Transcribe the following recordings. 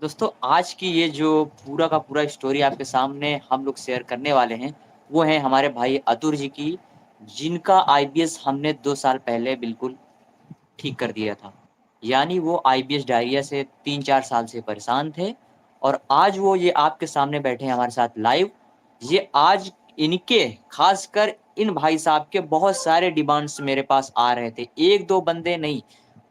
दोस्तों आज की ये जो पूरा का पूरा स्टोरी आपके सामने हम लोग शेयर करने वाले हैं, वो है हमारे भाई अतुल जी की, जिनका आईबीएस हमने 2 साल पहले बिल्कुल ठीक कर दिया था। यानी वो आईबीएस डायरिया से 3-4 साल से परेशान थे और आज वो ये आपके सामने बैठे हैं हमारे साथ लाइव। ये आज इनके ख़ासकर इन भाई साहब के बहुत सारे डिमांड्स मेरे पास आ रहे थे। 1-2 बंदे नहीं,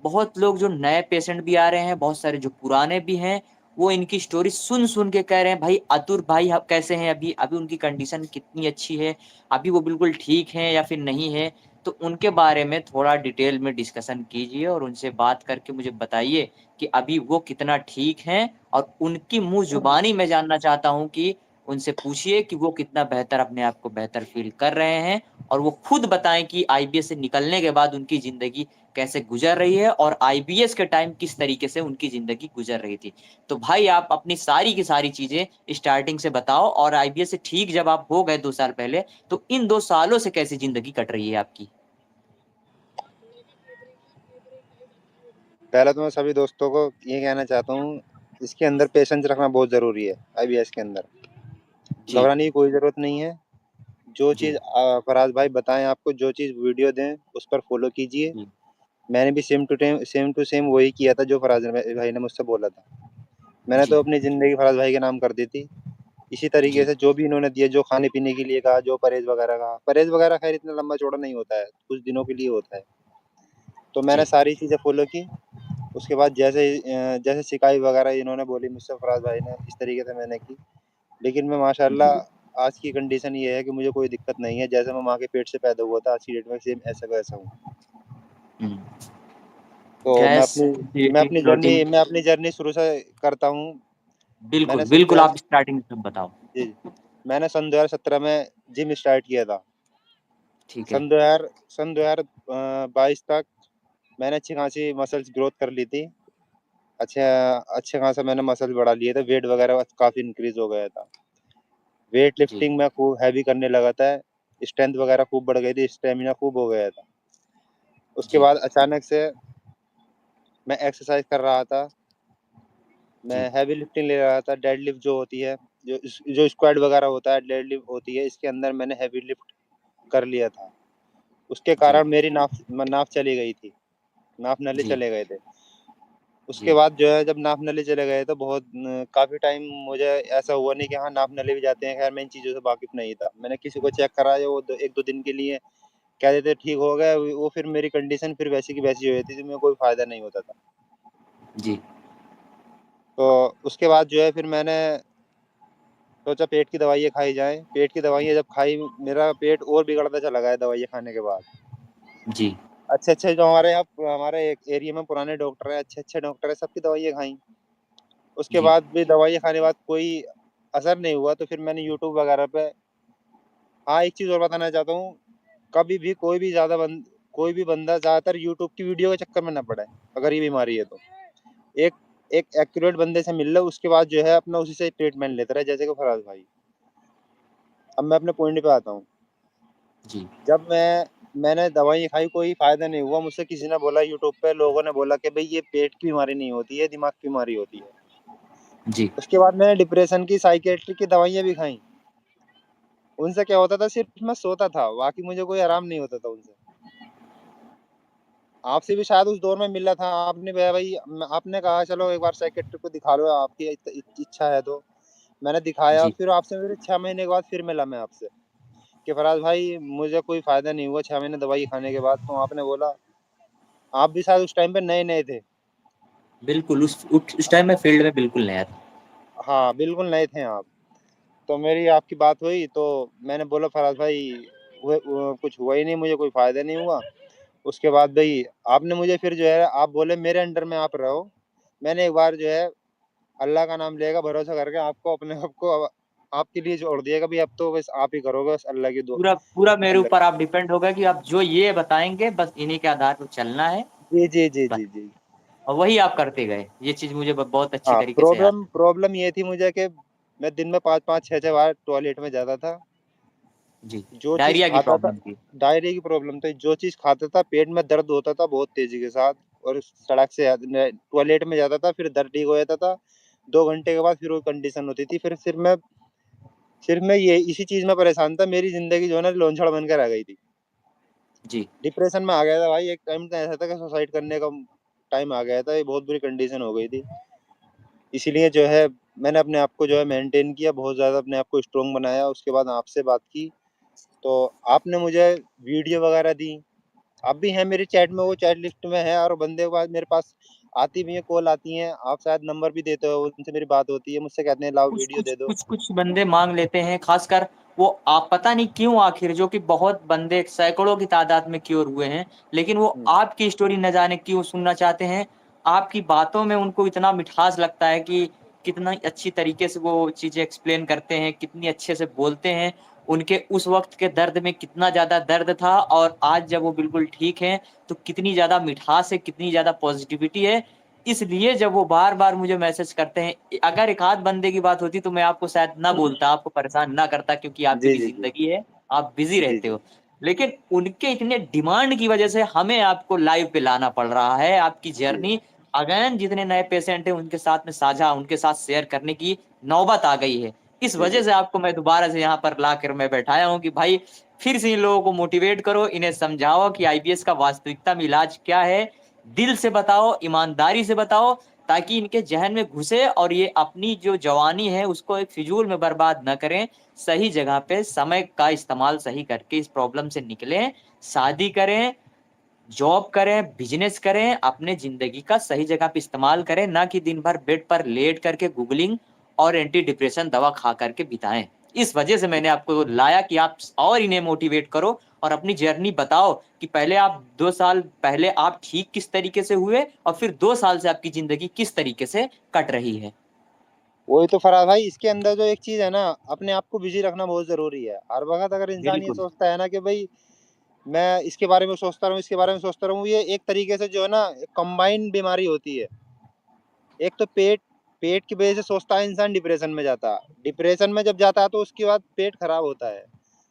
बहुत लोग जो नए पेशेंट भी आ रहे हैं, बहुत सारे जो पुराने भी हैं, वो इनकी स्टोरी सुन-सुन के कह रहे हैं, "भाई अतुल भाई आप कैसे हैं अभी? अभी उनकी कंडीशन कितनी अच्छी है? अभी वो बिल्कुल ठीक हैं या फिर नहीं है?" तो उनके बारे में थोड़ा डिटेल में डिस्कशन कीजिए और उनसे बात करके मुझे बताइए कि अभी वो कितना ठीक हैं और उनकी मुँह ज़ुबानी मैं जानना चाहता हूँ कि उनसे पूछिए कि वो कितना बेहतर अपने आप को बेहतर फ़ील कर रहे हैं और वो खुद बताएँ कि आईबीएस से निकलने के बाद उनकी ज़िंदगी कैसे गुज़र रही है और आईबीएस के टाइम किस तरीके से उनकी ज़िंदगी गुज़र रही थी। तो भाई आप अपनी सारी की सारी चीज़ें स्टार्टिंग से बताओ और आईबीएस से ठीक जब आप हो गए 2 साल पहले, तो इन 2 सालों से कैसी ज़िंदगी कट रही है आपकी? पहले तो मैं सभी दोस्तों को ये कहना चाहता हूँ, इसके अंदर पेशेंस रखना बहुत ज़रूरी है, आईबीएस के अंदर। जी, घबराने की कोई ज़रूरत नहीं है। जो जी, चीज़ फराज़ भाई बताएँ आपको, जो चीज़ वीडियो दें, उस पर फ़ॉलो कीजिए। जी, मैंने भी सेम टू सेम वही किया था जो फराज़ भाई ने मुझसे बोला था। मैंने जी, तो अपनी ज़िंदगी फराज़ भाई के नाम कर दी थी। इसी तरीके जी, से जो भी इन्होंने दिया, जो खाने-पीने के लिए कहा, जो परहेज़ वगैरह कहा, परहेज़ वगैरह ख़ैर इतना लंबा-चौड़ा नहीं होता है, कुछ दिनों के लिए होता है। तो मैंने जी, सारी चीज़ें फ़ॉलो की। उसके बाद जैसे सिकाई वगैरह इन्होंने बोली मुझसे फराज़ भाई ने, इस तरीके से मैंने की। लेकिन मैं जी, माशाअल्लाह आज की कंडीशन ये है कि मुझे कोई दिक्कत नहीं है। जैसे मैं माँ के पेट से पैदा हुआ था, आज की डेट में सेम ऐसा का वैसा हूँ। हुँ। तो गैस, एसिडिटी, ब्लोटिंग मैं अपनी जर्नी शुरू से करता हूँ। बिल्कुल, मैंने सन बिल्कुल 2000 आप स्टार्टिंग से बताओ। जी, मैंने सन 2017 में जिम स्टार्ट किया था। ठीक है। सन 2000 सन 22 तक मैंने अच्छी-खासी मसल्स ग्रोथ कर ली थी। अच्छा अच्छा खासा मैंने मसल बढ़ा लिए थे, वेट वगैरह काफ़ी इंक्रीज़ हो गया था। वेट जी, लिफ्टिंग मैं खूब हैवी करने लगा था, स्ट्रेंथ वगैरह खूब बढ़ गई थी, स्टैमिना खूब हो गया था। उसके जी, बाद अचानक से मैं एक्सरसाइज़ कर रहा था, मैं जी, हैवी लिफ्टिंग ले रहा था, डेडलिफ्ट जो होती है, जो स्क्वाट वगैरह होता है, डेडलिफ्ट होती है, इसके अंदर मैंने हैवी लिफ्ट कर लिया था। उसके जी, कारण मेरी नाफ चली गई थी, नाफ नली जी, चले गए थे। उसके जी, बाद जो है जब नाप नली चले गए तो बहुत काफ़ी टाइम मुझे ऐसा हुआ नहीं कि हाँ, नाप नली भी जाते हैं, खैर मैं इन चीज़ों से वाकिफ़ नहीं था। मैंने किसी को चेक कराया, वो 1-2 दिन के लिए कह देते ठीक हो गया, वो फिर मेरी कंडीशन फिर वैसी की वैसी हो जाती थी, मेरे को कोई फ़ायदा नहीं होता था। जी, तो उसके बाद जो है फिर मैंने सोचा पेट की दवाइयाँ खाई जाएँ, पेट की दवाइयाँ जब खाई, मेरा पेट और बिगड़ता चला गया दवाइयाँ खाने के बाद। जी, अच्छे-अच्छे जो हमारे यहाँ हमारे एक एरिया में पुराने डॉक्टर हैं, अच्छे-अच्छे डॉक्टर हैं, सबकी दवाइयाँ खाई। उसके जी, बाद भी दवाइयाँ खाने के बाद कोई असर नहीं हुआ, तो फिर मैंने यूट्यूब वगैरह पे हाँ, एक चीज़ और बताना चाहता हूँ, कभी भी कोई भी बंदा ज़्यादातर यूट्यूब की वीडियो के चक्कर में ना पड़े, अगर ये बीमारी है तो। एक एक एक्यूरेट बंदे से मिल लो, उसके बाद जो है अपना उसी से ट्रीटमेंट लेते रहे, जैसे कि फराज़ भाई। अब मैं अपने पॉइंट पे आता हूँ। जी, जब मैंने दवाई खाई, कोई फ़ायदा नहीं हुआ, मुझसे किसी ने बोला यूट्यूब पे, लोगों ने बोला कि भई ये पेट की बीमारी नहीं होती है, दिमाग की बीमारी होती है। जी, उसके बाद मैंने डिप्रेशन की, साइकियाट्री की दवाइयाँ भी खाई। उनसे क्या होता था, सिर्फ़ मैं सोता था, बाकी मुझे कोई आराम नहीं होता था उनसे। आपसे भी शायद उस दौर में मिला था, आपने भाई आपने कहा चलो एक बार साइकियाट्रिस्ट को दिखा लो, आपकी इच्छा है तो। मैंने दिखाया, जी, फिर आपसे फिर 6 महीने के बाद फिर मिला मैं आपसे, कि फराज़ भाई मुझे कोई फ़ायदा नहीं हुआ 6 महीने दवाई खाने के बाद, तो आपने बोला आप भी शायद उस टाइम पे नए-नए थे। बिल्कुल उस टाइम मैं फील्ड में बिल्कुल नया था। हाँ, बिल्कुल नए थे आप। तो मेरी आपकी बात हुई, तो मैंने बोला फराज़ भाई कुछ हुआ ही नहीं, मुझे कोई फ़ायदा नहीं हुआ। उसके बाद भई आपने मुझे फिर जो है आप बोले मेरे अंडर में आप रहो। मैंने एक बार जो है अल्लाह का नाम लेकर भरोसा करके आपको अपने आप को आपके लिए छोड़ दिया कि भई अब तो बस आप ही करोगे, बस अल्लाह की पूरा पूरा मेरे अल्लाह ऊपर आप डिपेंड हो गए कि आप जो ये बताएँगे बस इन्हीं के आधार पे चलना है, जी, जी, जी, बस जी, जी। और वही आप करते गए। ये चीज़ मुझे ब बहुत अच्छी हाँ, तरीके से याद है। प्रॉब्लम ये थी मुझे कि मैं दिन में 5-5 6-6 बार टॉयलेट में जाता था। जी, जो चीज़ डायरिया की खाता था, प्रॉब्लम थी। डायरिया की प्रॉब्लम थी, जो चीज़ खाता था पेट में दर्द होता था बहुत तेज़ी के साथ, और सड़क से टॉयलेट में जाता था, फिर दर्द ठीक हो जाता था। 2 घंटे के बाद फिर वो कंडीशन होती थी। सिर्फ़ मैं ये इसी चीज़ में परेशान था, मेरी ज़िंदगी जो है ना लोंछड़ बन के रह गई थी। जी, डिप्रेशन में आ गया था भाई, एक टाइम तो ऐसा था कि सुसाइड करने का टाइम आ गया था, ये बहुत बुरी कंडीशन हो गई थी। इसीलिए जो है मैंने अपने आप को जो है मेंटेन किया, बहुत ज़्यादा अपने आप को स्ट्रॉन्ग बनाया, उसके बाद आपसे बात की, तो आपने मुझे वीडियो वगैरह दी। अब भी है मेरी चैट में, वो चैट लिस्ट में है और बंदे के पास मेरे पास आती भी हैं, कॉल आती हैं, आप शायद नंबर भी देते हो, उनसे मेरी बात होती है, मुझसे कहते हैं लाओ वीडियो कुछ-कुछ दे दो। कुछ-कुछ बंदे माँग लेते हैं, ख़ासकर वो आप पता नहीं क्यों आखिर जो कि बहुत बंदे सैकड़ों की तादाद में क्यूर हुए हैं, लेकिन वो हुँ, आपकी स्टोरी न जाने क्यों सुनना चाहते हैं। आपकी बातों में उनको इतना मिठास लगता है कि कितना अच्छी तरीके से वो चीज़ें एक्सप्लेन करते हैं, कितनी अच्छे से बोलते हैं। उनके उस वक़्त के दर्द में कितना ज़्यादा दर्द था और आज जब वो बिल्कुल ठीक हैं, तो कितनी ज़्यादा मिठास है, कितनी ज़्यादा पॉज़िटिविटी है। इसलिए जब वो बार-बार मुझे मैसेज करते हैं, अगर एक आध बंदे की बात होती तो मैं आपको शायद ना बोलता, आपको परेशान ना करता क्योंकि आपकी जी, भी जी, जी। ज़िंदगी है, आप बिज़ी जी, रहते जी। हो। लेकिन उनके इतने डिमांड की वजह से हमें आपको लाइव पे लाना पड़ रहा है, आपकी जी, जर्नी अगेन जितने नए पेशेंट हैं उनके साथ में साझा उनके साथ शेयर करने की नौबत आ गई है। इस जी, वजह जी। से आपको मैं दोबारा से यहाँ पर लाकर मैं बैठाया हूँ कि भाई फिर से इन लोगों को मोटिवेट करो, इन्हें समझाओ कि आईबीएस का वास्तविकता में इलाज क्या है, दिल से बताओ, ईमानदारी से बताओ ताकि इनके ज़हन में घुसे और ये अपनी जो जवानी है उसको एक फ़िज़ूल में बर्बाद ना करें। सही जगह पे समय का इस्तेमाल सही करके इस प्रॉब्लम से निकलें, शादी करें, जॉब करें, बिज़नेस करें, अपने ज़िंदगी का सही जगह पे इस्तेमाल करें, ना कि दिन भर बेड पर लेट करके गूगलिंग और एंटी डिप्रेशन दवा खा कर के बिताएँ। इस वजह से मैंने आपको लाया कि आप और इन्हें मोटिवेट करो और अपनी जर्नी बताओ कि पहले आप 2 साल पहले आप ठीक किस तरीके से हुए और फिर 2 साल से आपकी ज़िंदगी किस तरीके से कट रही है। वही तो फराज भाई, इसके अंदर जो एक चीज़ है ना, अपने आप को बिज़ी रखना बहुत ज़रूरी है। हर वक़्त अगर इंसान ये बिल्कुल, सोचता है ना कि भई मैं इसके बारे में सोचता रहूँ, इसके बारे में सोचता रहूँ, ये एक तरीके से जो है ना कंबाइंड बीमारी होती है। एक तो पेट की वजह से सोचता है इंसान, डिप्रेशन में जाता है। डिप्रेशन में जब जाता है तो उसके बाद पेट खराब होता है।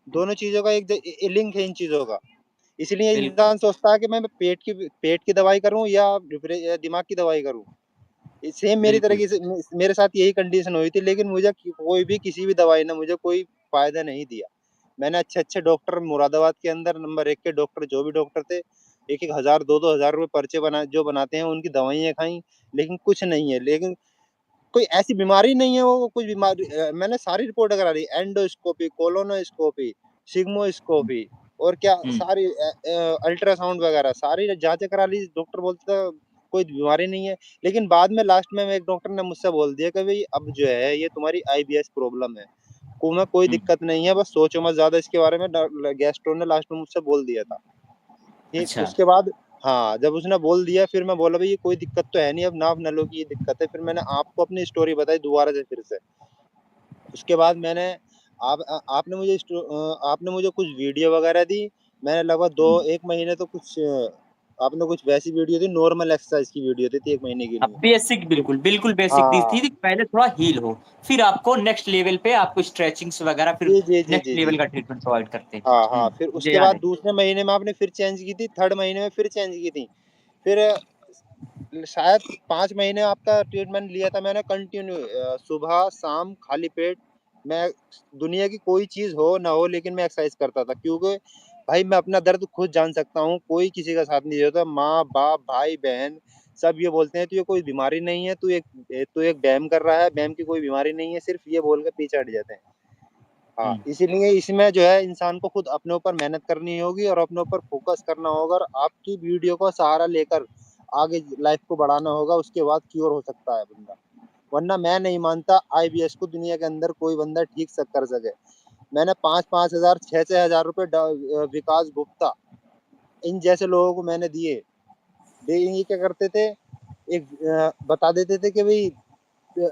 दोनों चीज़ों का एक लिंक है इन चीज़ों का। इसलिए बिल्कुल, इंसान सोचता है कि मैं पेट की दवाई करूँ या दिमाग की दवाई करूँ। सेम मेरी बिल्कुल। तरीके से मेरे साथ यही कंडीशन हुई थी, लेकिन मुझे कोई भी किसी भी दवाई ने मुझे कोई फ़ायदा नहीं दिया। मैंने अच्छे-अच्छे डॉक्टर मुरादाबाद के अंदर नंबर 1 के डॉक्टर जो भी डॉक्टर थे, 1-1 हज़ार 2-2 हज़ार रुपए पर्चे बनाते हैं, उनकी दवाइयाँ खाई, लेकिन कुछ नहीं है। लेकिन कोई ऐसी बीमारी नहीं है, वो कुछ बीमारी मैंने सारी रिपोर्ट करा ली, एंडोस्कोपी, कोलोनोस्कोपी, हुँ, सिग्मोस्कोपी और क्या हुँ। सारी अल्ट्रासाउंड वगैरह सारी जाँचें करा ली, डॉक्टर बोलता था कोई बीमारी नहीं है। लेकिन बाद में लास्ट में एक डॉक्टर ने मुझसे बोल दिया कि भई अब जो है ये तुम्हारी आईबीएस प्रॉब्लम है। तुम्हें कोई हुँ, दिक्कत नहीं है, बस सोचो मत ज़्यादा इसके बारे में, गैस्ट्रो ने लास्ट में मुझसे बोल दिया था। ठीक, अच्छा। उसके बाद हाँ, जब उसने बोल दिया फिर मैं बोला भई ये कोई दिक्कत तो है नहीं, अब नाप नलों की ये दिक्कत है। फिर मैंने आपको अपनी स्टोरी बताई दोबारा से फिर से। उसके बाद आपने मुझे कुछ वीडियो वगैरह दी। मैंने लगभग 2 हुँ। 1 महीने तो आपने कुछ वैसी वीडियो दी, नॉर्मल एक्सरसाइज की वीडियो दी थी 1 महीने के लिए। बेसिक फिर बिल्कुल, बिल्कुल बेसिक दी थी हाँ। कि पहले थोड़ा हील हो, फिर आपको नेक्स्ट लेवल पे आपको स्ट्रेचिंग्स वगैरह फिर जी, जी, जी, नेक्स्ट जी, जी। लेवल का ट्रीटमेंट प्रोवाइड करते हैं। हाँ, हाँ, फिर मुझे उसके याद बाद है। दूसरे महीने में आपने फिर चेंज की थी, 3rd महीने में फिर चेंज की थी। फिर शायद 5 महीने आपका ट्रीटमेंट लिया था मैंने कंटिन्यू, सुबह, शाम, खाली पेट। मैं दुनिया की कोई चीज़ हो ना हो, लेकिन मैं एक्सरसाइज करता था, क्योंकि भाई मैं अपना दर्द खुद जान सकता हूँ, कोई किसी का साथ नहीं देता। माँ-बाप, भाई-बहन सब ये बोलते हैं तुझे कोई बीमारी नहीं है, तू एक व्यायाम कर रहा है, व्यायाम की कोई बीमारी नहीं है, सिर्फ़ ये बोल के पीछे हट जाते हैं। हाँ, हुँ, इसीलिए इसमें जो है इंसान को खुद अपने ऊपर मेहनत करनी होगी और अपने ऊपर फ़ोकस करना होगा और आपकी वीडियो का सहारा लेकर आगे लाइफ़ को बढ़ाना होगा, उसके बाद क्योर हो सकता है बंदा। वरना मैं नहीं मानता आईबीएस को दुनिया के अंदर कोई बंदा ठीक से कर सके। मैंने 5-5 हज़ार, 6-6 हज़ार रुपए विकास गुप्ता इन जैसे लोगों को मैंने दिए। ये क्या करते थे, बता देते थे कि भई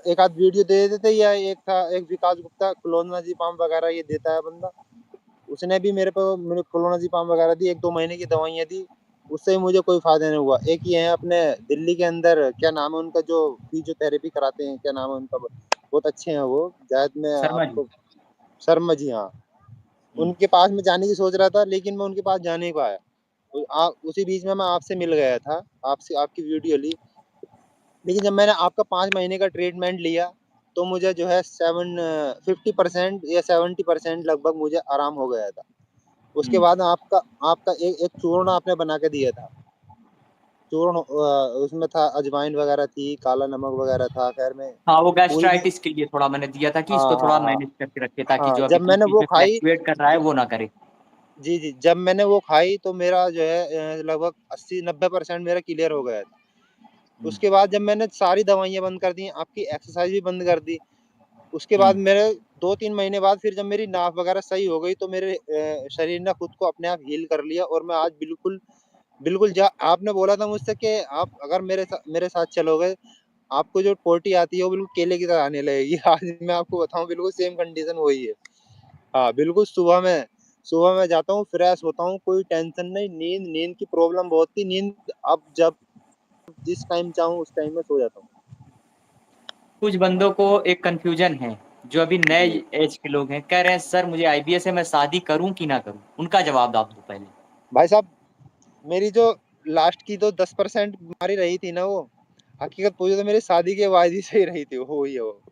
एक आध वीडियो दे देते थे, या एक विकास गुप्ता क्लोनाज़ेपाम वगैरह ये देता है बंदा। उसने भी मेरे क्लोनाज़ेपाम वगैरह दी, 1-2 महीने की दवाइयाँ दी, उससे भी मुझे कोई फ़ायदा नहीं हुआ। एक ये है अपने दिल्ली के अंदर, क्या नाम है उनका जो फिज़ियोथेरेपी कराते हैं, क्या नाम है उनका? बहुत अच्छे हैं वो, शायद मैं शर्मा जी। आपको शर्मा जी, हाँ। हुँ, उनके पास मैं जाने की सोच रहा था, लेकिन मैं उनके पास जा नहीं पाया। उसी बीच में मैं आपसे मिल गया था, आपसे आपकी वीडियो ली। लेकिन जब मैंने आपका 5 महीने का ट्रीटमेंट लिया, तो मुझे जो है 50% या 70% लगभग मुझे आराम हो गया था। उसके हुँ। बाद आपका आपका एक चूर्ण आपने बना के दिया था। चूर्ण उसमें था अजवाइन वगैरह थी, काला नमक वगैरह था, खैर मैं हाँ, वो पूरी भी गैस्ट्राइटिस के लिए थोड़ा मैंने दिया था कि हाँ, इसको हाँ, थोड़ा हाँ। मैनेज करके रखें ताकि हाँ, जो अभी जब मैंने बीच-बीच वो में खाई फ्लक्चुएट कर रहा है ज वो ना करे। जी, जी, जब मैंने वो खाई तो मेरा जो है लगभग 80-90% मेरा क्लियर हो गया था। हुँ, उसके बाद जब मैंने सारी दवाइयाँ बंद कर दी, आपकी एक्सरसाइज़ भी बंद कर दी, उसके बाद हुँ, मेरे 2-3 महीने बाद फिर जब मेरी नाप वगैरह सही हो गई, तो मेरे शरीर ने खुद को अपने आप हील कर लिया और मैं आज बिल्कुल बिल्कुल जा आपने बोला था मुझसे कि आप अगर मेरे साथ चलोगे, आपको जो पोटी आती है, वो बिल्कुल केले की तरह आने लगेगी। आज मैं आपको बताऊँ बिल्कुल सेम कंडीशन वही है। हाँ, बिल्कुल सुबह मैं जाता हूँ, फ्रेश होता हूँ, कोई टेंशन नहीं, नींद की प्रॉब्लम बहुत थी, नींद अब जब जिस टाइम चाहूँ उस टाइम में सो जाता हूँ। कुछ बंदों को एक कन्फ्यूज़न है, जो अभी नए जी। ऐज के लोग हैं, कह रहे हैं सर मुझे आईबीएस है मैं शादी करूँ कि ना करूँ? उनका जवाब आप दो पहले। भाई साहब, मेरी जो लास्ट की तो 10% बीमारी रही थी ना वो, हकीकत पूछो तो मेरी शादी के बाद ही सही रही थी, वो ही है वो।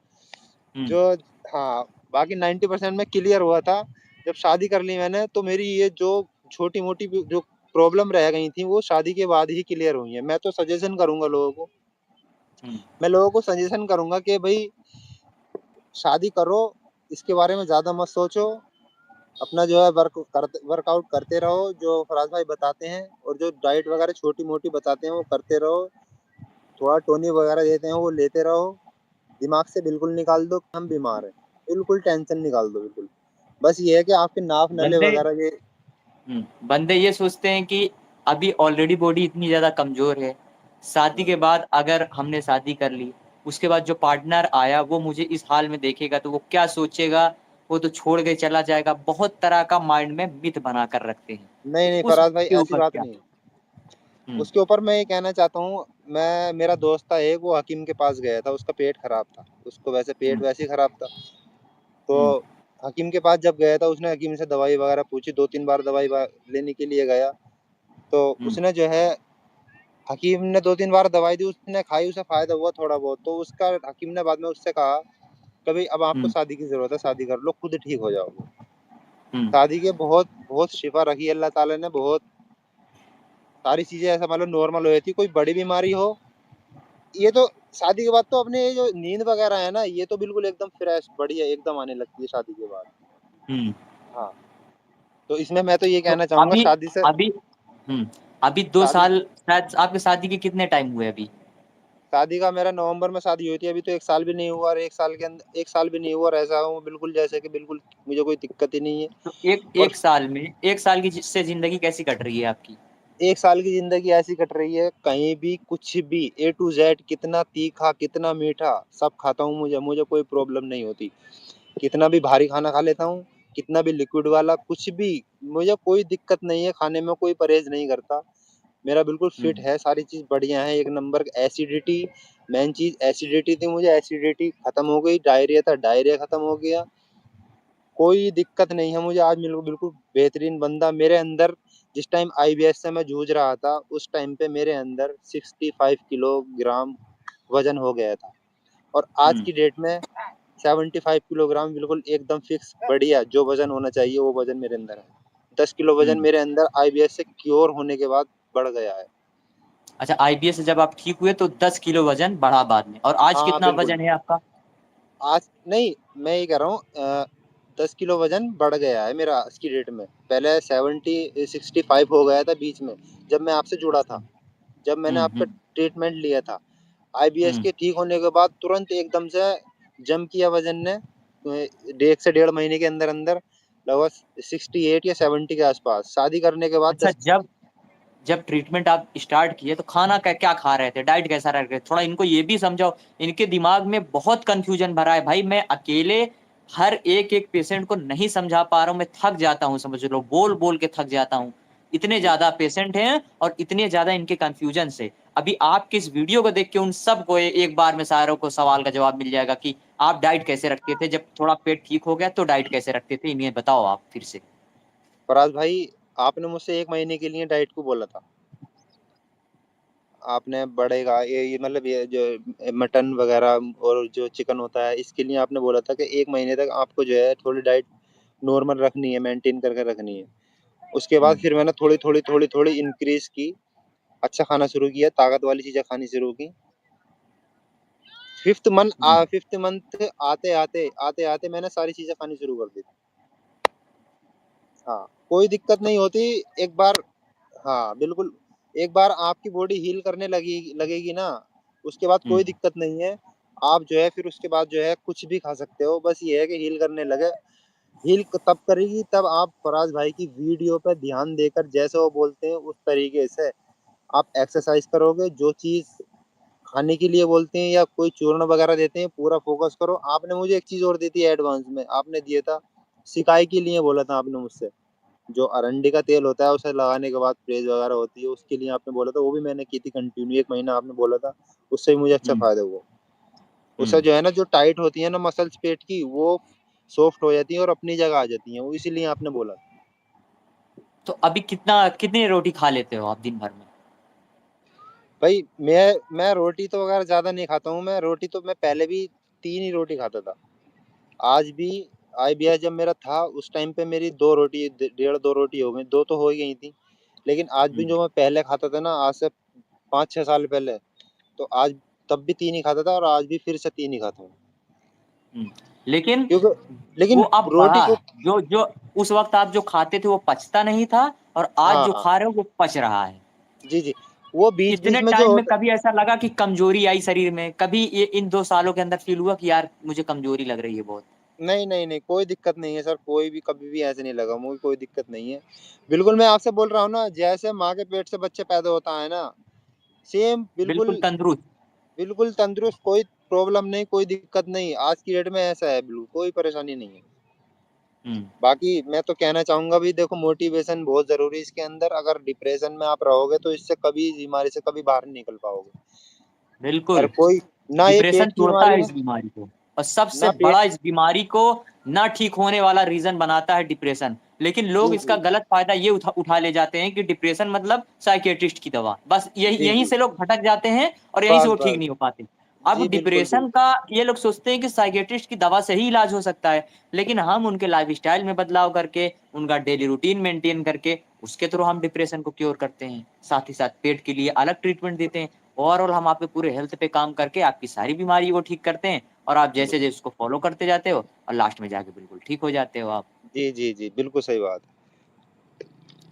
हुँ, जो हाँ, बाकी 90% में क्लियर हुआ था। जब शादी कर ली मैंने, तो मेरी ये जो छोटी-मोटी जो प्रॉब्लम रह गई थी, वो शादी के बाद ही क्लियर हुई हैं। मैं तो सजेशन करूँगा लोगों को, हुँ, मैं लोगों को सजेशन करूँगा कि भई शादी करो, इसके बारे में ज़्यादा मत सोचो, अपना जो है वर्कआउट करते रहो, जो फराज भाई बताते हैं और जो डाइट वगैरह छोटी-मोटी बताते हैं, वो करते रहो। थोड़ा टोनिक वगैरह देते हैं, वो लेते रहो। दिमाग से बिल्कुल निकाल दो कि हम बीमार हैं। बिल्कुल टेंशन निकाल दो बिल्कुल। बस ये है कि आपके नाप नले बंदे वगैरह ये बंदे ये सोचते हैं कि अभी ऑलरेडी बॉडी इतनी ज़्यादा कमज़ोर है, शादी हाँ, के बाद अगर हमने शादी कर ली, उसके बाद जो पार्टनर आया वो मुझे इस हाल में देखेगा तो वो क्या सोचेगा, वो तो छोड़ के चला जाएगा, बहुत तरह का माइंड में मिथ बना कर रखते हैं। नहीं, तो नहीं उस फराज भाई के ऐसी ऊपर बात क्या? नहीं है। हुँ, उसके ऊपर मैं ये कहना चाहता हूँ, मेरा दोस्त था एक, वो हकीम के पास गया था, उसका पेट खराब था। उसको वैसे पेट हुँ, वैसे ही खराब था। तो हुँ, हकीम के पास जब गया था, उसने हकीम से दवाई वगैरह पूछी, 2-3 बार दवाई लेने के लिए गया। तो हुँ, उसने जो है हकीम ने 2-3 बार दवाई दी, उसने खाई, उसे फ़ायदा हुआ थोड़ा बहुत। तो उसका हकीम ने बाद में उससे कहा, कभी अब आपको हुँ, शादी की ज़रूरत है, शादी कर लो, खुद ठीक हो जाओगे। हुँ, शादी के बहुत बहुत शिफ़ा रखी है अल्लाह ताला ने, बहुत सारी चीज़ें ऐसा मतलब नॉर्मल हो जाती है, कोई बड़ी बीमारी हो, ये तो शादी के बाद तो अपने ये जो नींद वगैरह है ना, ये तो बिल्कुल एकदम फ्रेश बढ़िया एकदम आने लगती है शादी के बाद। हुँ। हाँ, तो इसमें मैं तो ये तो कहना चाहूँगा अभी शादी से अभी हुँ, अभी 2 शादी साल शायद आपकी शादी के कितने टाइम हुए अभी? शादी का मेरा नवंबर में शादी हुई थी, अभी तो 1 साल भी नहीं हुआ और 1 साल भी नहीं हुआ और ऐसा हूँ बिल्कुल जैसे कि बिल्कुल मुझे कोई दिक्कत ही नहीं है तो एक और 1 साल में 1 साल की से ज़िंदगी कैसी कट रही है आपकी? 1 साल की ज़िंदगी ऐसी कट रही है, कहीं भी कुछ भी ए टू ज़ेड कितना तीखा, कितना मीठा, सब खाता हूँ मुझे मुझे कोई प्रॉब्लम नहीं होती। कितना भी भारी खाना खा लेता हूँ, कितना भी लिक्विड वाला कुछ भी, मुझे कोई दिक्कत नहीं है, खाने में कोई परहेज़ नहीं करता। मेरा बिल्कुल हुँ, फिट है, सारी चीज़ बढ़िया है, एक नंबर एसिडिटी मेन चीज़ एसिडिटी थी मुझे, एसिडिटी खत्म हो गई, डायरिया था, डायरिया खत्म हो गया। कोई दिक्कत नहीं है मुझे आज बिल्कुल बिल्कुल बेहतरीन बंदा मेरे अंदर जिस टाइम आईबीएस से मैं जूझ रहा था, उस टाइम पे मेरे अंदर 65 किलोग्राम वज़न हो गया था और आज हुँ, की डेट में 75 किलोग्राम बिल्कुल एकदम फिक्स बढ़िया जो वज़न होना चाहिए वो वज़न मेरे अंदर है। 10 किलो वज़न हुँ। मेरे अंदर आईबीएस से क्योर होने के बाद बढ़ गया है। अच्छा आईबीएस से जब आप ठीक हुए तो 10 किलो वज़न बढ़ा बाद में और आज हाँ, कितना बिल्कुल। वज़न है आपका? आज नहीं, मैं ये कह रहा हूँ 10 किलो वज़न बढ़ गया है मेरा आज की डेट में। पहले 65 हो गया था बीच में, जब मैं आपसे जुड़ा अच्छा। था। जब मैंने हुँ, आपका हुँ, ट्रीटमेंट लिया था। आईबीएस हुँ। के ठीक होने के बाद तुरंत एकदम से जंप किया वज़न ने 1 से डेढ़ महीने के अंदर-अंदर लगभग 68 या 70 के आस-पास। शादी करने के बाद अच्छा 10 जब जब ट्रीटमेंट आप स्टार्ट किए तो खाना क्या खा रहे थे? डाइट कैसा रख रहे थे? थोड़ा इनको ये भी समझाओ। इनके दिमाग में बहुत कन्फ्यूज़न भरा है। भाई मैं अकेले हर एक-एक पेशेंट को नहीं समझा पा रहा हूँ, मैं थक जाता हूँ समझ लो, बोल-बोल के थक जाता हूँ। इतने जी। ज़्यादा पेशेंट हैं और इतने ज़्यादा इनके कन्फ्यूज़न से। अभी आपकी इस वीडियो को देख के उन सबको एक बार में सारों को सवाल का जवाब मिल जाएगा कि आप डाइट कैसे रखते थे? जब थोड़ा पेट ठीक हो गया तो डाइट कैसे रखते थे? इन्हें बताओ आप फिर से। फराज़ भाई, आपने मुझसे 1 महीने के लिए डाइट को बोला था। आपने बढ़ेगा ये मतलब ये जो मटन वगैरह और जो चिकन होता है, इसके लिए आपने बोला था कि 1 महीने तक आपको जो है थोड़ी डाइट नॉर्मल रखनी है, मेंटेन करके रखनी है। उसके बाद हुँ, फिर मैंने थोड़ी-थोड़ी इंक्रीज़ की, अच्छा खाना शुरू किया, ताकत वाली चीज़ें खानी शुरू की। हुँ, 5th मंथ आते-आते मैंने सारी चीज़ें खानी शुरू कर दी थी। हाँ, कोई दिक्कत तो नहीं होती, एक बार हाँ, बिल्कुल, एक बार आपकी बॉडी हील करने लगेगी ना, उसके बाद हुँ, कोई दिक्कत नहीं है। आप जो है फिर उसके बाद जो है कुछ भी खा सकते हो, बस ये है कि हील करने लगे। हील क तब करेगी तब आप फराज भाई की वीडियो पे ध्यान देकर जैसे वो बोलते हैं उस तरीके से आप एक्सरसाइज़ करोगे, जो चीज़ खाने के लिए बोलते हैं या कोई चूर्ण वगैरह देते हैं, पूरा फ़ोकस करो। आपने मुझे एक चीज़ और दी थी एडवांस में, आपने दिया था सिकाई के लिए बोला था आपने मुझसे। जो अरंडी का तेल होता है उसे लगाने के बाद प्रेस वगैरह होती है, उसके लिए आपने बोला था, वो भी मैंने की थी कंटिन्यू 1 महीना आपने बोला था, उससे भी मुझे अच्छा हुँ, फ़ायदा हुआ। उससे हुँ। जो है ना जो टाइट होती है ना मसल्स पेट की, वो सॉफ्ट हो जाती हैं और अपनी जगह आ जाती हैं, वो इसीलिए आपने बोला। तो अभी कितनी रोटी खा लेते हो आप दिन भर में? भाई मैं रोटी तो वगैरह ज़्यादा नहीं खाता हूँ, मैं पहले भी 3 ही रोटी खाता था। आज भी आईबीएस जब मेरा था उस टाइम पे मेरी 2 रोटी डेढ़ 2 रोटी हो गई, 2 तो हो ही गई थी। लेकिन आज भी हुँ, जो मैं पहले खाता था ना आज से 5-6 साल पहले, तो आज तब भी 3 ही खाता था और आज भी फिर से 3 ही खाता हूँ। हुँ। लेकिन क्योंकि वो लेकिन अब रोटी बढ़ा को है। जो जो उस वक़्त आप जो खाते थे वो पचता नहीं था और आज हाँ, जो हाँ। खा रहे हो वो पच रहा है। जी, जी। वो बीच-बीच इतने में जो टाइम में होता कभी ऐसा लगा कि कमज़ोरी आई शरीर में? कभी ये इन 2 सालों के अंदर फ़ील हुआ कि यार मुझे कमज़ोरी लग रही है बहुत? नहीं, नहीं, नहीं, कोई दिक्कत नहीं है सर, कोई भी कभी भी ऐसे नहीं लगा मुझे कोई दिक्कत नहीं है। बिल्कुल मैं आपसे बोल रहा हूँ ना, जैसे माँ के पेट से बच्चे पैदा होता है ना, सेम बिल्कुल बिल्कुल तंदुरुस्त। बिल्कुल तंदुरुस्त, कोई प्रॉब्लम नहीं, कोई दिक्कत नहीं। आज की डेट में ऐसा है बिल्कुल, कोई परेशानी नहीं है। हुँ, बाकी मैं तो कहना चाहूँगा भी देखो मोटिवेशन बहुत ज़रूरी है इसके अंदर, अगर डिप्रेशन में आप रहोगे तो इससे कभी इस बीमारी से कभी बाहर नहीं निकल पाओगे। और बिल्कुल। कोई ना ये डिप्रेशन पेट की तोड़ता बीमारी है है, इस बीमारी को और सबसे ना बड़ा पेट इस बीमारी को ना ठीक होने वाला रीज़न बनाता है डिप्रेशन। लेकिन लोग जी, इसका जी। गलत फ़ायदा ये उठा उठा ले जाते हैं कि डिप्रेशन मतलब साइकियाट्रिस्ट की दवा। बस यही जी, यहीं जी। से लोग भटक जाते हैं और यहीं से बस, वो ठीक बस। नहीं हो पाते। अब जी, बिल्कुल, डिप्रेशन बिल्कुल। का ये लोग सोचते हैं कि साइकियाट्रिस्ट की दवा से ही इलाज हो सकता है। लेकिन हम उनके लाइफ़स्टाइल में बदलाव करके, उनका डेली रूटीन मेंटेन करके, उसके थ्रू हम डिप्रेशन को क्योर करते हैं। साथ ही साथ पेट के लिए अलग ट्रीटमेंट देते हैं। ओवरऑल हम आपके पूरे हेल्थ पे काम करके आपकी सारी बीमारी को ठीक करते हैं और आप जैसे-जैसे उसको फ़ॉलो करते जाते हो और लास्ट में जाके बिल्कुल ठीक हो जाते हो आप। जी, जी, जी, बिल्कुल सही बात है।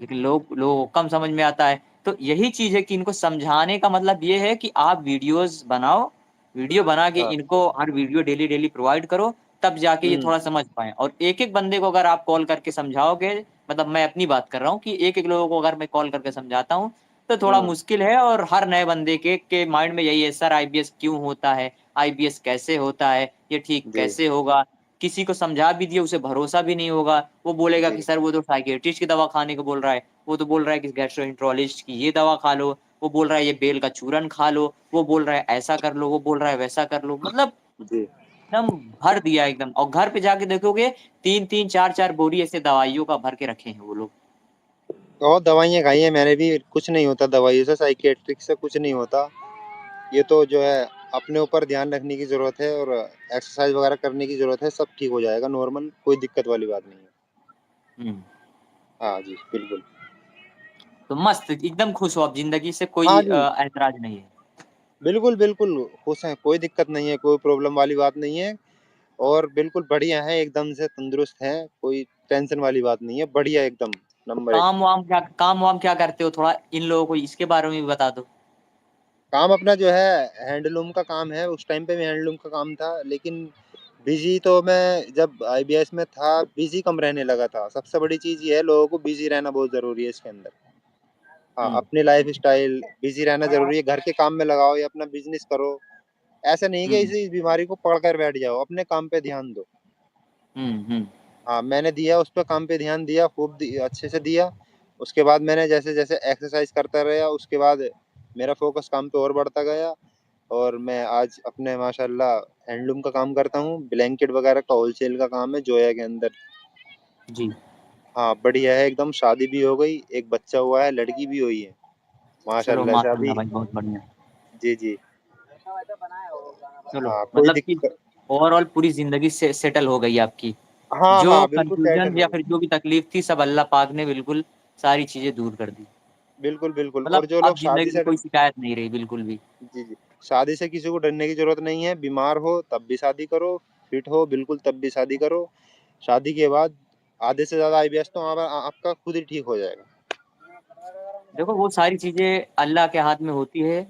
लेकिन लोगों को कम समझ में आता है। तो यही चीज़ है कि इनको समझाने का मतलब ये है कि आप वीडियोज़ बनाओ, वीडियो बना के हाँ। इनको हर वीडियो डेली प्रोवाइड करो, तब जाके ये हुँ, थोड़ा समझ पाएँ और एक-एक बंदे को अगर आप कॉल करके समझाओगे, मतलब मैं अपनी बात कर रहा हूँ कि एक-एक लोगों को अगर मैं कॉल करके समझाता हूँ, तो थोड़ा हुँ। मुश्किल है और हर नए बंदे के माइंड में यही है, सर आईबीएस क्यों होता है? आईबीएस कैसे होता है? ये ठीक जी, कैसे होगा? किसी को समझा भी दिए, उसे भरोसा भी नहीं होगा। वो बोलेगा कि जी, सर वो तो साइकियाट्रिस्ट की दवा खाने को बोल रहा है। वो तो बोल रहा है कि गैस्ट्रोएंटेरोलॉजिस्ट की ये दवा खा लो, वो बोल रहा है ये बेल का चूरन खा लो, वो बोल रहा है ऐसा कर लो, वो बोल रहा है वैसा कर लो। मतलब जी। एकदम भर दिया एकदम और घर पे जाके देखोगे 3-3 4-4 बोरी ऐसे दवाइयों का भर के रखे हैं वो लोग। और दवाइयाँ खाई हैं मैंने भी, कुछ नहीं होता दवाइयों से, साइकियाट्रिक से कुछ नहीं होता। ये तो जो है अपने ऊपर ध्यान रखने की ज़रूरत है और एक्सरसाइज़ वगैरह करने की ज़रूरत है, सब ठीक हो जाएगा नॉर्मल, कोई दिक्कत वाली बात नहीं है। हुँ, हाँ जी, बिल्कुल। तो मस्त एकदम खुश हो आप ज़िंदगी से कोई हाँ जी, ऐतराज़ नहीं है। बिल्कुल, बिल्कुल खुश हैं, कोई दिक्कत नहीं है, कोई प्रॉब्लम वाली बात नहीं है और बिल्कुल बढ़िया हैं, एकदम से तंदुरुस्त हैं, कोई टेंशन वाली बात नहीं है, बढ़िया एकदम, नंबर 1। काम-वाम क्या करते हो? थोड़ा इन लोगों को इसके बारे में भी बता दो। काम अपना जो है हैंडलूम का काम है, उस टाइम पे भी हैंडलूम का काम था, लेकिन बिज़ी तो मैं जब आईबीएस में था, बिज़ी कम रहने लगा था। सबसे बड़ी चीज़ ये है लोगों को बिज़ी रहना बहुत ज़रूरी है इसके अंदर। हाँ, हुँ, अपनी लाइफ़स्टाइल बिज़ी रहना ज़रूरी है, घर के काम में लगाओ या अपना बिज़नेस करो। ऐसा नहीं कि हुँ, इस बीमारी को पकड़ कर बैठ जाओ, अपने काम पे ध्यान दो। हुँ, हुँ, हाँ, मैंने दिया उस पे काम पे ध्यान दिया, खूब दि अच्छे से दिया। उसके बाद मैंने जैसे-जैसे एक्सरसाइज़ करता गया, उसके बाद मेरा फ़ोकस काम पे और बढ़ता गया और मैं आज अपने माशाल्लाह हैंडलूम का काम करता हूँ, ब्लैंकेट वगैरह का होलसेल का काम है जोया के अंदर। जी। हाँ, बढ़िया है एकदम, शादी भी हो गई, एक बच्चा हुआ है, लड़की भी हुई है। चलो माशाल्लाह से माशाल्लाह अभी। भाई, बहुत बढ़िया। जी, जी। चलो हाँ, कोई मतलब कि दिक्कत। ओवरऑल पूरी ज़िंदगी से सेटल हो गई आपकी। हाँ, जो हाँ, बिल्कुल सेटल कन्फ्यूज़न हो या गई। फिर जो भी तकलीफ़ थी सब अल्लाह पाक ने बिल्कुल सारी चीज़ें दूर कर दी। बिल्कुल, बिल्कुल। और मतलब जो अब लोग शादी ज़िंदगी में से कोई शिकायत नहीं रही बिल्कुल भी। जी, जी। शादी से किसी को डरने की ज़रूरत नहीं है, बीमार हो तब भी शादी करो, फिट हो बिल्कुल तब भी शादी करो। शादी के बाद आधे से ज़्यादा आईबीएस तो आपका खुद ही ठीक हो जाएगा। देखो वो सारी चीज़ें अल्लाह के हाथ में होती है,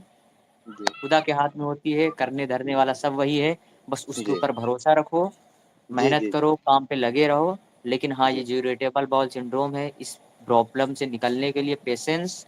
जी, खुदा के हाथ में होती है, करने धरने वाला सब वही है, बस उसके जी। ऊपर भरोसा रखो, जी, मेहनत जी, जी। करो, काम पे लगे रहो। लेकिन हाँ, ये जी। जो इरिटेबल बाउल सिंड्रोम है, इस प्रॉब्लम से निकलने के लिए पेशेंस,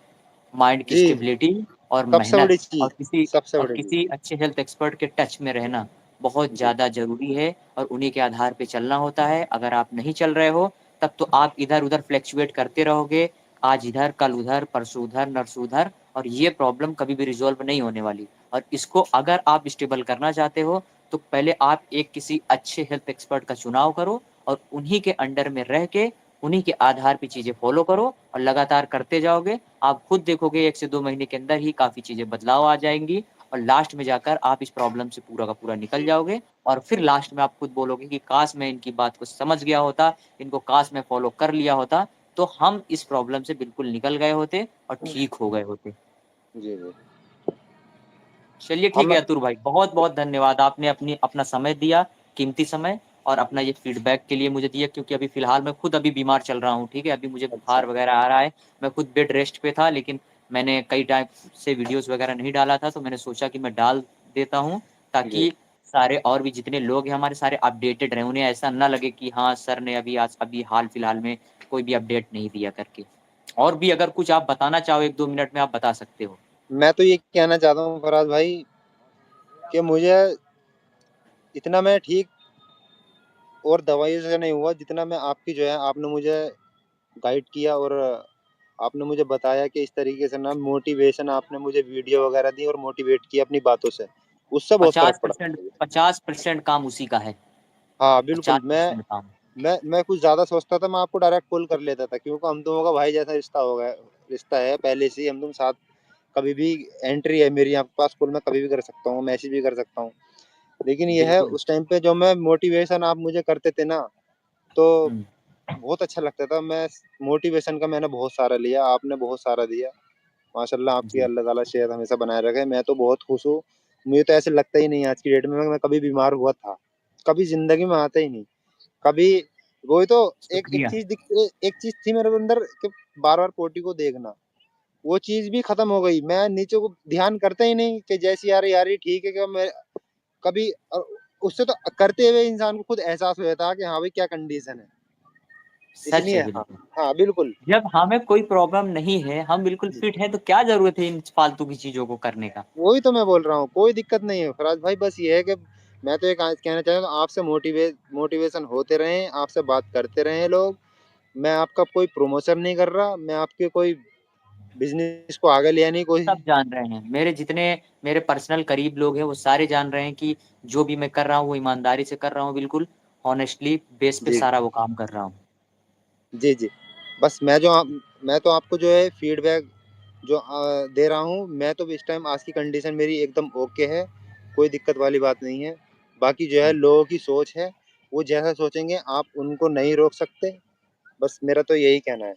माइंड की जी, स्टेबिलिटी और सबसे मेहनत बड़ी चीज़, सबसे और बड़ी चीज़। किसी अच्छे हेल्थ एक्सपर्ट के टच में रहना बहुत जी, ज़्यादा ज़रूरी है और उन्हीं के आधार पे चलना होता है। अगर आप नहीं चल रहे हो, तब तो आप इधर-उधर फ्लक्चुएट करते रहोगे, आज इधर, कल उधर, परसों उधर, नरसों उधर और ये प्रॉब्लम कभी भी रिज़ॉल्व नहीं होने वाली। और इसको अगर आप स्टेबल करना चाहते हो, तो पहले आप एक किसी अच्छे हेल्थ एक्सपर्ट का चुनाव करो और उन्हीं के अंडर में रह के, उन्हीं के आधार पे चीज़ें फ़ॉलो करो और लगातार करते जाओगे। आप खुद देखोगे 1 से 2 महीने के अंदर ही काफ़ी चीज़ें बदलाव आ जाएँगी और लास्ट में जाकर आप इस प्रॉब्लम से पूरा का पूरा निकल जाओगे और फिर लास्ट में आप खुद बोलोगे कि काश मैं इनकी बात को समझ गया होता, इनको काश मैं फ़ॉलो कर लिया होता, तो हम इस प्रॉब्लम से बिल्कुल निकल गए होते और ठीक हो गए होते। जी, जी। चलिए ठीक है हम अतुर भाई, बहुत-बहुत धन्यवाद। आपने अपना समय दिया, कीमती समय और अपना ये फीडबैक के लिए मुझे दिया क्योंकि अभी फ़िलहाल मैं खुद अभी बीमार चल रहा हूँ, ठीक है? अभी मुझे अच्छा, बुखार वगैरह आ रहा है। मैं खुद बेड रेस्ट पे था लेकिन मैंने कई टाइम से वीडियोज़ वगैरह नहीं डाला था, तो मैंने सोचा कि मैं डाल देता हूँ जी। ताकि सारे और भी जितने लोग हैं हमारे सारे अपडेटेड रहें। उन्हें ऐसा ना लगे कि हाँ, सर ने अभी हाल-फिलहाल में कोई भी अपडेट नहीं दिया करके। और भी अगर कुछ आप बताना चाहो 1-2 मिनट में आप बता सकते हो। मैं तो ये कहना चाहता हूँ फराज भाई कि मुझे इतना मैं ठीक और दवाइयों से नहीं हुआ जितना मैं आपकी जो है आपने मुझे गाइड किया और आपने मुझे बताया कि इस तरीके से ना मोटिवेशन आपने मुझे वीडियो वगैरह दी और मोटिवेट किया अपनी बातों से। उससे बहुत फ़र्क पड़ा मुझे। 50% काम उसी का है, हाँ, बिल्कुल। मैं 50% काम। मैं मैं कुछ ज़्यादा सोचता था, मैं आपको डायरेक्ट कॉल कर लेता था क्योंकि हम दोनों का भाई जैसा रिश्ता हो गया रिश्ता है पहले से ही हम दोनों साथ कभी भी एंट्री है मेरी आपके पास कॉल मैं कभी भी कर सकता हूँ, मैसेज भी कर सकता हूँ। लेकिन ये है बिल्कुल। उस टाइम पे जो मैं मोटिवेशन आप मुझे करते थे ना, तो हुँ, बहुत अच्छा लगता था। मैं मोटिवेशन का मैंने बहुत सारा लिया, आपने बहुत सारा दिया। माशाल्लाह आपकी जी। अल्लाह ताला सेहत हमेशा बनाए रखे। मैं तो बहुत खुश हूँ। मुझे तो ऐसे लगता ही नहीं है आज की डेट में मैं कभी बीमार हुआ था। कभी ज़िंदगी में आता ही नहीं। कभी वही तो एक एक शुक्रिया। चीज़ एक चीज़ थी मेरे अंदर कि बार-बार पोटी को देखना। वो चीज़ भी खत्म हो गई। मैं नीचे को ध्यान करता ही नहीं कि जैसी आ रही ठीक है कि मैं कभी उससे तो करते हुए इंसान को खुद एहसास हो जाता है कि हाँ भाई क्या कंडीशन है। सच इसलिए है हाँ, बिल्कुल। हाँ बिल्कुल। जब हमें कोई प्रॉब्लम नहीं है, हम बिल्कुल फिट हैं, तो क्या ज़रूरत है इन फालतू की चीज़ों को करने का? वही तो मैं बोल रहा हूँ, कोई दिक्कत नहीं है फराज भाई बस ये है कि मैं तो एक आज कहना चाहता हूँ आपसे मोटिवेशन होते रहें, आपसे बात करते रहें लोग। मैं आपका कोई प्रमोशन नहीं कर रहा, मैं आपके कोई बिज़नेस को आगे ले आने की कोशिश सब जान रहे हैं, मेरे जितने मेरे पर्सनल करीब लोग हैं, वो सारे जान रहे हैं कि जो भी मैं कर रहा हूँ, वो ईमानदारी से कर रहा हूँ बिल्कुल, हॉनेस्टली बेस पे जी, सारा वो काम कर रहा हूँ। जी, जी। बस मैं तो आपको जो है फीडबैक जो दे रहा हूँ, मैं तो इस टाइम आज की कंडीशन मेरी एकदम ओके है, कोई दिक्कत वाली बात नहीं है। बाकी जो है हुँ। लोगों की सोच है, वो जैसा सोचेंगे आप उनको नहीं रोक सकते, बस मेरा तो यही कहना है।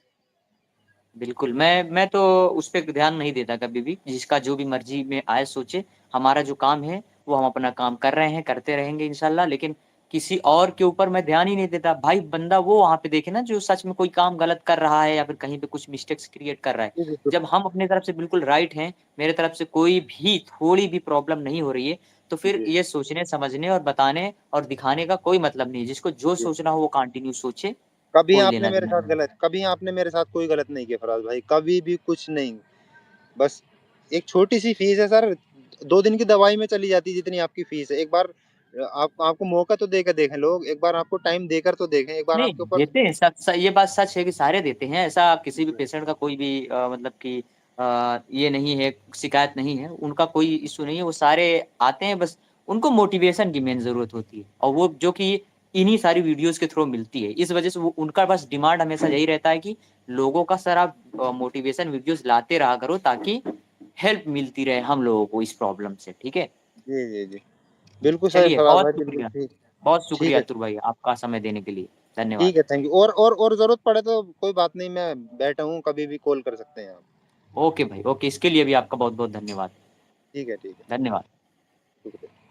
बिल्कुल, मैं तो उस पे ध्यान नहीं देता कभी भी, जिसका जो भी मर्ज़ी में आए सोचे, हमारा जो काम है, वो हम अपना काम कर रहे हैं, करते रहेंगे इंशाल्लाह, लेकिन किसी और के ऊपर मैं ध्यान ही नहीं देता। भाई बंदा वो वहाँ पे देखे ना जो सच में कोई काम गलत कर रहा है या फिर कहीं पे कुछ मिस्टेक्स क्रिएट कर रहा है। जी, जी, जब हम अपनी तरफ से बिल्कुल राइट हैं, मेरे तरफ से कोई भी थोड़ी भी प्रॉब्लम नहीं हो रही है, तो फिर जी, ये सोचने, समझने और बताने और दिखाने का कोई मतलब नहीं है। जिसको जो जी। सोचना हो वो कंटिन्यू सोचे, कोई लेना-देना नहीं है। कभी आपने मेरे साथ कोई गलत नहीं किया फराज भाई, कभी भी कुछ नहीं। बस एक छोटी-सी फ़ीस है सर, 2 दिन की दवाई में चली जाती है जितनी आपकी फ़ीस है। एक बार आप आपको मौका तो दे के देखें लोग, एक बार आपको टाइम देकर तो देखें, एक बार नहीं, आपके ऊपर देते हैं सच स ये बात सच है कि सारे देते हैं, ऐसा किसी भी जी, पेशेंट का कोई भी मतलब कि ये नहीं है, शिकायत नहीं है, उनका कोई इश्यू नहीं है, वो सारे आते हैं बस उनको मोटिवेशन की मेन ज़रूरत होती है और वो जो कि इन्हीं सारी वीडियोज़ के थ्रू मिलती है। इस वजह से वो उनका बस डिमांड हमेशा यही रहता है कि लोगों का सर आप मोटिवेशन वीडियोज़ लाते रहा करो ताकि हेल्प मिलती रहे हम लोगों को इस प्रॉब्लम से, ठीक है? जी, जी, जी। बिल्कुल सही चलिए सवाल भाई, बिल्कुल ठीक। बहुत ठीक शुक्रिया है, अतुल भाई आपका समय देने के लिए। धन्यवाद। ठीक है, थैंक यू। और ज़रूरत पड़े तो कोई बात नहीं, मैं बैठा हूँ, कभी भी कॉल कर सकते हैं आप। ओके भाई, ओके इसके लिए भी आपका बहुत-बहुत धन्यवाद। ठीक है, ठीक है। धन्यवाद। शुक्रिया।